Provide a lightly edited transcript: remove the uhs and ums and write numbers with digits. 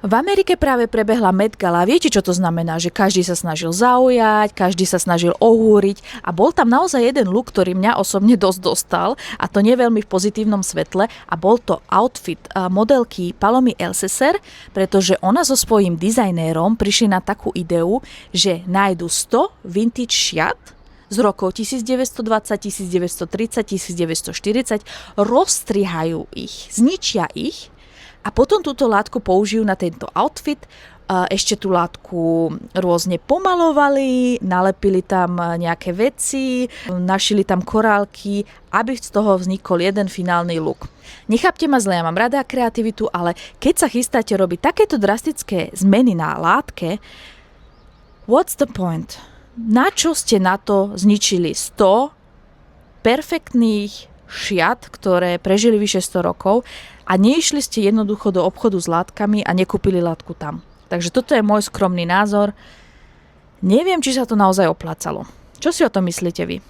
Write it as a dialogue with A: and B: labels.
A: V Amerike práve prebehla Met Gala. Viete, čo to znamená? Že každý sa snažil zaujať, každý sa snažil ohúriť a bol tam naozaj jeden look, ktorý mňa osobne dosť dostal a to nie veľmi v pozitívnom svetle a bol to outfit modelky Palomy Elsesser, pretože ona so svojím dizajnérom prišli na takú ideu, že nájdu 100 vintage šiat z rokov 1920, 1930, 1940, rozstrihajú ich, zničia ich a potom túto látku použijú na tento outfit. Ešte tú látku rôzne pomalovali, nalepili tam nejaké veci, našili tam korálky, aby z toho vznikol jeden finálny look. Nechápte ma zle, ja mám rada kreativitu, ale keď sa chystáte robiť takéto drastické zmeny na látke, what's the point? Na čo ste na to zničili 100 perfektných šiat, ktoré prežili vyše 100 rokov a neišli ste jednoducho do obchodu s látkami a nekúpili látku tam. Takže toto je môj skromný názor. Neviem, či sa to naozaj oplácalo. Čo si o tom myslíte vy?